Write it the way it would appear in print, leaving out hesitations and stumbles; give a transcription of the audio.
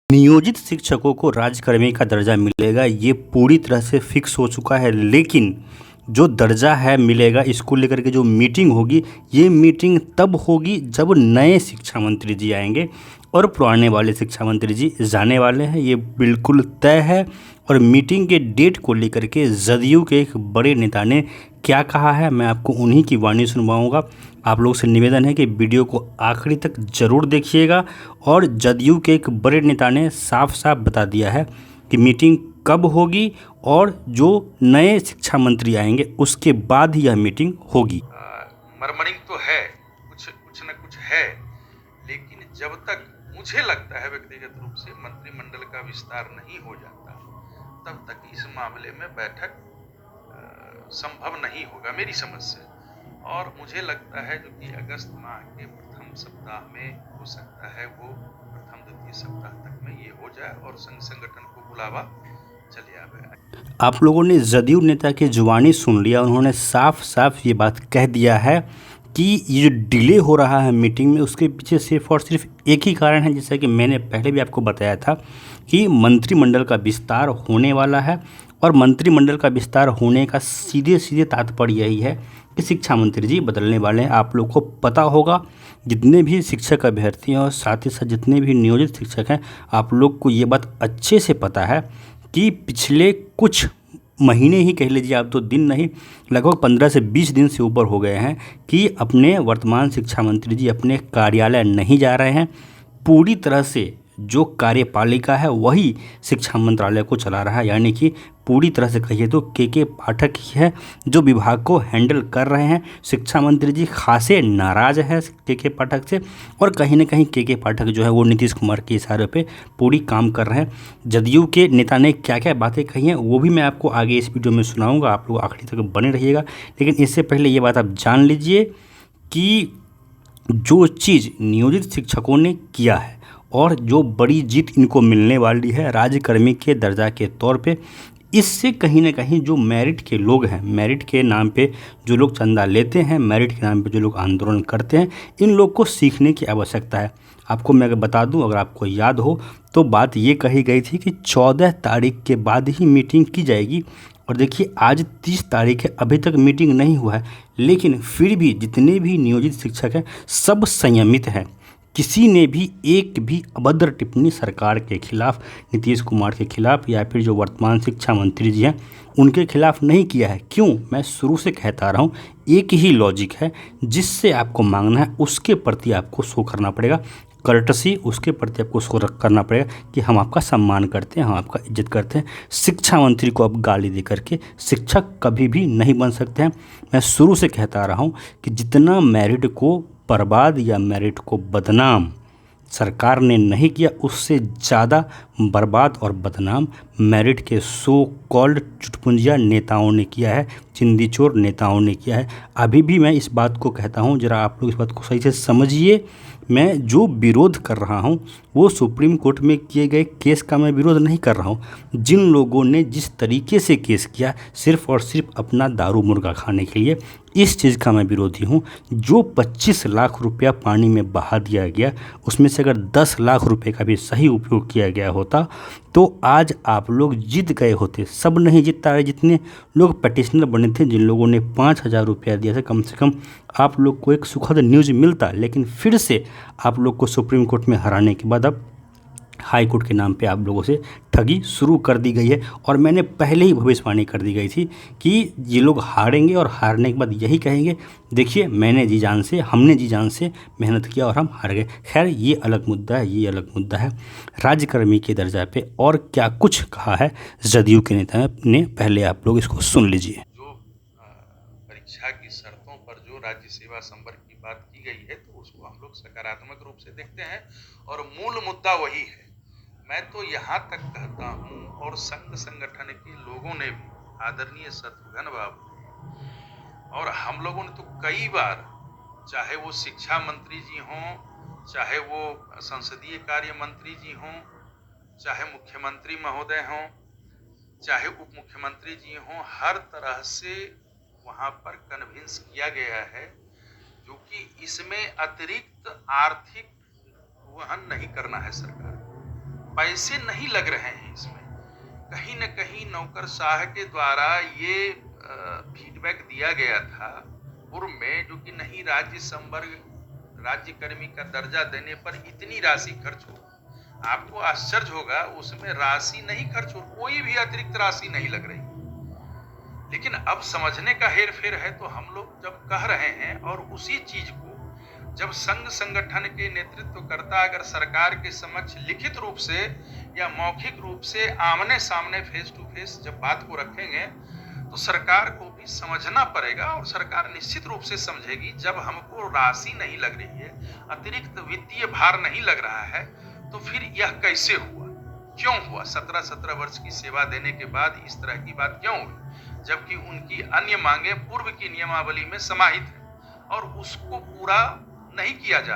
नियोजित शिक्षकों को राज्यकर्मी का दर्जा मिलेगा, ये पूरी तरह से फिक्स हो चुका है। लेकिन जो दर्जा है मिलेगा, इसको लेकर के जो मीटिंग होगी, ये मीटिंग तब होगी जब नए शिक्षा मंत्री जी आएंगे और पुराने वाले शिक्षा मंत्री जी जाने वाले हैं। ये बिल्कुल तय है। और मीटिंग के डेट को लेकर के जदयू के एक बड़े नेता ने क्या कहा है, मैं आपको उन्हीं की वाणी सुनवाऊंगा। आप लोग से निवेदन है कि वीडियो को आखिरी तक ज़रूर देखिएगा। और जदयू के एक बड़े नेता ने साफ साफ बता दिया है कि मीटिंग कब होगी और जो नए शिक्षा मंत्री आएंगे उसके बाद ही यह मीटिंग होगी। मरमरिंग तो है, कुछ न कुछ है, लेकिन जब तक मुझे लगता है व्यक्तिगत रूप से मंत्रिमंडल का विस्तार नहीं हो जाता, तब तक इस मामले में बैठक संभव नहीं होगा मेरी समझ से। और मुझे लगता है जो कि अगस्त माह के प्रथम सप्ताह में हो सकता है, वो प्रथम द्वितीय सप्ताह तक में ये हो जाए और संघ संगठन को बुलावा चले आवे। आप लोगों ने जदयू नेता की जुबानी सुन लिया, उन्होंने साफ साफ ये बात कह दिया है कि ये जो डिले हो रहा है मीटिंग में, उसके पीछे सिर्फ और सिर्फ एक ही कारण है। जैसा कि मैंने पहले भी आपको बताया था कि मंत्रिमंडल का विस्तार होने वाला है और मंत्रिमंडल का विस्तार होने का सीधे सीधे तात्पर्य यही है कि शिक्षा मंत्री जी बदलने वाले हैं। आप लोग को पता होगा, जितने भी शिक्षक अभ्यर्थी हैं और साथ ही साथ जितने भी नियोजित शिक्षक हैं, आप लोग को ये बात अच्छे से पता है कि पिछले कुछ महीने ही कह लीजिए, आप तो दिन नहीं, लगभग 15 से 20 दिन से ऊपर हो गए हैं कि अपने वर्तमान शिक्षा मंत्री जी अपने कार्यालय नहीं जा रहे हैं। पूरी तरह से जो कार्यपालिका है वही शिक्षा मंत्रालय को चला रहा है, यानी कि पूरी तरह से कहिए तो के पाठक ही है जो विभाग को हैंडल कर रहे हैं। शिक्षा मंत्री जी खासे नाराज़ है के पाठक से, और कहीं ना कहीं के पाठक जो है वो नीतीश कुमार के इशारे पे पूरी काम कर रहे हैं। जदयू के नेता ने क्या क्या बातें कही हैं वो भी मैं आपको आगे इस वीडियो में सुनाऊँगा, आप लोग आखिरी तक बने रहिएगा। लेकिन इससे पहले ये बात आप जान लीजिए कि जो चीज़ नियोजित शिक्षकों ने किया है और जो बड़ी जीत इनको मिलने वाली है राज्यकर्मी के दर्जा के तौर पे, इससे कहीं ना कहीं जो मेरिट के लोग हैं, मेरिट के नाम पे जो लोग चंदा लेते हैं, मेरिट के नाम पे जो लोग आंदोलन करते हैं, इन लोग को सीखने की आवश्यकता है। आपको मैं अगर बता दूं, अगर आपको याद हो तो बात ये कही गई थी कि 14 तारीख के बाद ही मीटिंग की जाएगी। और देखिए आज 30 तारीख है, अभी तक मीटिंग नहीं हुआ है। लेकिन फिर भी जितने भी नियोजित शिक्षक हैं सब संयमित हैं। किसी ने भी एक भी अभद्र टिप्पणी सरकार के खिलाफ, नीतीश कुमार के खिलाफ या फिर जो वर्तमान शिक्षा मंत्री जी हैं उनके खिलाफ नहीं किया है। क्यों? मैं शुरू से कहता रहा हूँ, एक ही लॉजिक है, जिससे आपको मांगना है उसके प्रति आपको शो करना पड़ेगा, कर्टसी उसके प्रति आपको शो करना पड़ेगा कि हम आपका सम्मान करते हैं, हम आपका इज्जत करते हैं। शिक्षा मंत्री को अब गाली दे करके शिक्षक कभी भी नहीं बन सकते हैं। मैं शुरू से कहता रहा हूँ कि जितना मेरिट को बर्बाद या मेरिट को बदनाम सरकार ने नहीं किया, उससे ज़्यादा बर्बाद और बदनाम मेरिट के सो कॉल्ड चुटपुंजिया नेताओं ने किया है, चिंदीचोर नेताओं ने किया है। अभी भी मैं इस बात को कहता हूँ, ज़रा आप लोग इस बात को सही से समझिए। मैं जो विरोध कर रहा हूँ वो सुप्रीम कोर्ट में किए गए केस का मैं विरोध नहीं कर रहा हूँ। जिन लोगों ने जिस तरीके से केस किया सिर्फ़ और सिर्फ अपना दारू मुर्गा खाने के लिए, इस चीज़ का मैं विरोधी हूँ। जो 25 लाख रुपया पानी में बहा दिया गया, उसमें से अगर 10 लाख रुपए का भी सही उपयोग किया गया होता तो आज आप लोग जीत गए होते। सब नहीं जीतता है, जितने लोग पटिशनर बने थे, जिन लोगों ने 5,000 रुपया दिया था, कम से कम आप लोग को एक सुखद न्यूज़ मिलता। लेकिन फिर से आप लोग को सुप्रीम कोर्ट में हराने के बाद अब हाई कोर्ट के नाम पे आप लोगों से ठगी शुरू कर दी गई है। और मैंने पहले ही भविष्यवाणी कर दी गई थी कि ये लोग हारेंगे और हारने के बाद यही कहेंगे, देखिए मैंने जी जान से, हमने जी जान से मेहनत किया और हम हार गए। खैर ये अलग मुद्दा है, ये अलग मुद्दा है। राज्यकर्मी के दर्जा पे और क्या कुछ कहा है जदयू के नेता ने, पहले आप लोग इसको सुन लीजिए। जो परीक्षा की शर्तों पर जो राज्य सेवा संवर्ग की बात की गई है, तो उसको हम लोग सकारात्मक रूप से देखते हैं और मूल मुद्दा वही है। मैं तो यहाँ तक कहता हूँ, और संघ संगठन के लोगों ने भी, आदरणीय शत्रुघ्न बाबू और हम लोगों ने तो कई बार, चाहे वो शिक्षा मंत्री जी हों, चाहे वो संसदीय कार्य मंत्री जी हों, चाहे मुख्यमंत्री महोदय हों, चाहे उप मुख्यमंत्री जी हों, हर तरह से वहाँ पर कन्विंस किया गया है जो कि इसमें अतिरिक्त आर्थिक वहन नहीं करना है सरकार। पैसे नहीं लग रहे हैं इसमें। कहीं न कहीं नौकरशाह के द्वारा ये फीडबैक दिया गया था पूर्व में, जो कि नहीं, राज्य संवर्ग राज्य कर्मी का दर्जा देने पर इतनी राशि खर्च हो। आपको आश्चर्य होगा, उसमें राशि नहीं खर्च हो, कोई भी अतिरिक्त राशि नहीं लग रही। लेकिन अब समझने का हेर फेर है। तो हम लोग जब कह रहे हैं और उसी चीज को जब संघ संगठन के नेतृत्वकर्ता अगर सरकार के समक्ष लिखित रूप से या मौखिक रूप से आमने सामने फेस टू फेस जब बात को रखेंगे, तो सरकार को भी समझना पड़ेगा और सरकार निश्चित रूप से समझेगी। जब हमको राशि नहीं लग रही है, अतिरिक्त वित्तीय भार नहीं लग रहा है, तो फिर यह कैसे हुआ, क्यों हुआ? 17 वर्ष की सेवा देने के बाद इस तरह की बात क्यों हुई, जबकि उनकी अन्य मांगे पूर्व की नियमावली में समाहित है और उसको पूरा नहीं किया जा